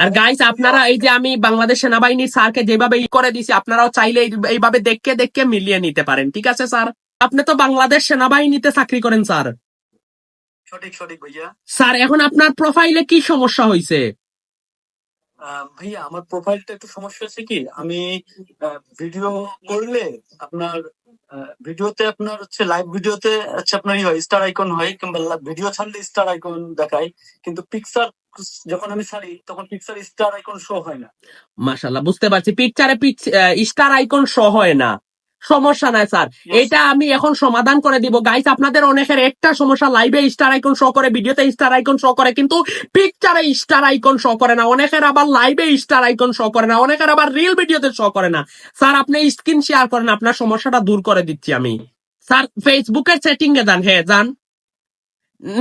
আর guys আপনারা এই যে আমি বাংলাদেশ সেনাবাহিনীর স্যারকে যেভাবে করে দিছি, আপনারাও চাইলে এইভাবে দেখে দেখে মিলিয়ে নিতে পারেন। ঠিক আছে স্যার? আপনি তো বাংলাদেশ সেনাবাহিনীতে চাকরি করেন স্যার। সঠিক সঠিক ভাইয়া। স্যার এখন আপনার প্রোফাইলে কি সমস্যা হয়েছে? ভাইয়া আমার প্রোফাইলটা একটু সমস্যা আছে কি, আমি ভিডিও করলে আপনার ভিডিওতে আপনার হচ্ছে লাইভ ভিডিওতে হচ্ছে আপনার হয় স্টার আইকন হয়, কিংবা ভিডিও ছাড়লে স্টার আইকন দেখায়, কিন্তু পিকচার যখন আমি ছাড়ি তখন পিকচার স্টার আইকন শো হয় না। মাশাআল্লাহ, বুঝতে পারছি। পিকচারে স্টার আইকন শো হয় না, সমস্যা নাই স্যার। এটা আমি এখন সমাধান করে দিব গাইস। আপনাদের অনেকের একটা সমস্যা, লাইভে স্টার আইকন শো করে, ভিডিওতে স্টার আইকন শো করে, কিন্তু পিকচারে স্টার আইকন শো করে না। অনেকের আবার লাইভে স্টার আইকন শো করে না, অনেকের আবার রিল ভিডিওতে শো করে না। স্যার আপনি স্ক্রিন শেয়ার করেন, আপনার সমস্যাটা দূর করে দিচ্ছি আমি। স্যার ফেসবুকের সেটিং এ যান, হ্যাঁ যান,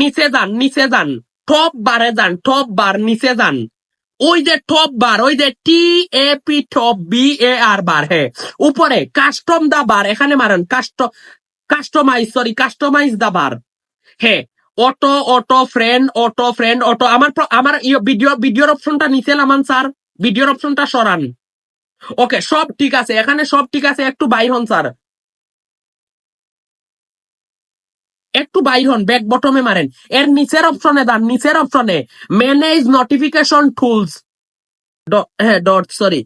নিচে যান, নিচে যান, টপ বারে যান, টপ বার নিচে যান। ওই যে টপ বার, ওই যে TAP টপ BAR বার, হ্যাঁ উপরে কাস্টম দা বার, এখানে মারেন কাস্টমাইজ দা বার। হ্যাঁ অটো অটো ফ্রেন্ড অটো আমার ভিডিওর অপশনটা নিচে নামান স্যার, ভিডিওর অপশনটা সরান। ওকে সব ঠিক আছে, এখানে সব ঠিক আছে, একটু বাইর হন স্যার, একটু বাইর হন, ব্যাক বটমে মারেন। এর নিচের অপশনে যান, নিচের অপশনে ম্যানেজ নোটিফিকেশন টুলস, হ্যাঁ ডট সরি,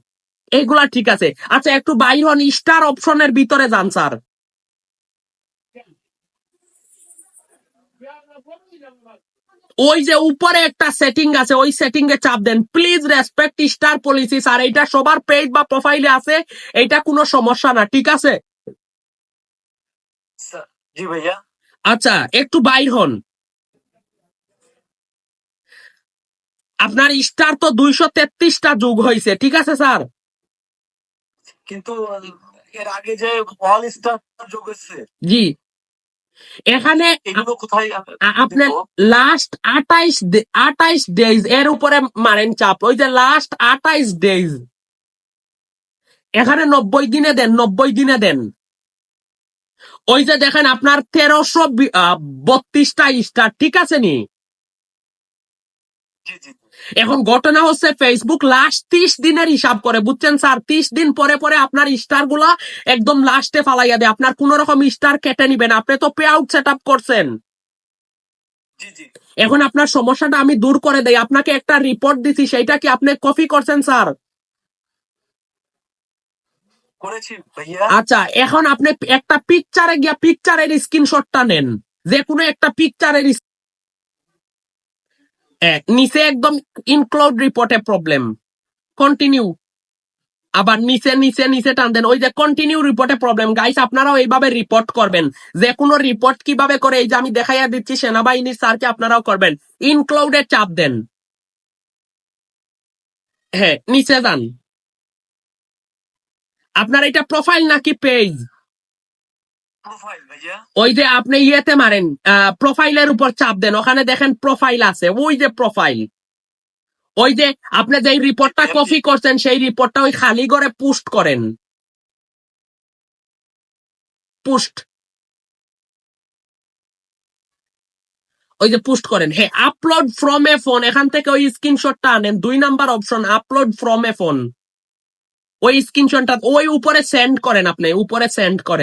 এইগুলা ঠিক আছে। আচ্ছা একটু বাইর হন, স্টার অপশনের ভিতরে যান স্যার। ওই যে উপরে একটা সেটিং আছে, ওই সেটিং এ চাপ দেন, please respect star policy. Sir এইটা সবার পেজ বা প্রোফাইলে আছে, এইটা কোনো সমস্যা না, ঠিক আছে? জি ভাইয়া। আচ্ছা একটু বাইর হন। আপনার স্টার তো 233টা যোগ হয়েছে, ঠিক আছে স্যার? কিন্তু এর আগে যে অল স্টার যোগ হয়েছে, জি, এখানে এগুলো কোথায় আপনার দেখবো? লাস্ট 28 ডেজ এর উপরে মারেন চাপ, ওই যে লাস্ট 28 ডেজ, এখানে 90 দিনে দেন, 90 দিনে দেন। ওই যে দেখেন আপনার 1332টা স্টার, ঠিক আছে নি? জি জি। এখন ঘটনা হচ্ছে ফেসবুক লাস্ট 30 দিনের হিসাব করে, বুঝছেন স্যার? 30 দিন পরে পরে আপনার স্টার গুলা একদম লাস্টে ফালাইয়া দেয়, আপনার কোন রকম স্টার কেটে নিবেন। আপনি তো পে আউট সেট আপ করছেন। জি জি। এখন আপনার সমস্যাটা আমি দূর করে দেই, আপনাকে একটা রিপোর্ট দিছি, সেইটা কি আপনি কপি করছেন স্যার? করেছি ভাইয়া। আচ্ছা এখন আপনি একটা পিকচারে গিয়া পিকচারের স্ক্রিনশটটা নেন, যে কোনো একটা পিকচারের নিচে একদম ইনক্লুড রিপোর্টে প্রবলেম, কন্টিনিউ, আবার নিচে নিচে নিচে টান দেন, ওই যে কন্টিনিউ রিপোর্টে প্রবলেম। গাইস আপনারাও এইভাবে রিপোর্ট করবেন, যে কোনো রিপোর্ট কিভাবে করে এই যে আমি দেখাইয়া দিচ্ছি সেনাবাহিনীর স্যারকে, আপনারাও করবেন। ইনক্লুডে চাপ দেন, হ্যাঁ নিচে যান। আপনার এটা প্রোফাইল নাকি পেজ? প্রোফাইল ভাইয়া। ওই যে আপনি ইয়েতে মারেন, প্রোফাইলের উপর চাপ দেন, ওখানে দেখেন প্রোফাইল আছে, ওই যে প্রোফাইল, ওই যে আপনি যেই রিপোর্টটা কপি করছেন সেই রিপোর্টটা ওই খালি করে পোস্ট করেন, পোস্ট, ওই যে পোস্ট করেন। হ্যাঁ আপলোড ফ্রম এ ফোন, এখান থেকে ওই স্ক্রিনশটটা আনেন, 2 number option upload from a phone, ওই স্ক্রিনশটটা ওই উপরে সেন্ড করেন, আপনি উপরে সেন্ড করেন।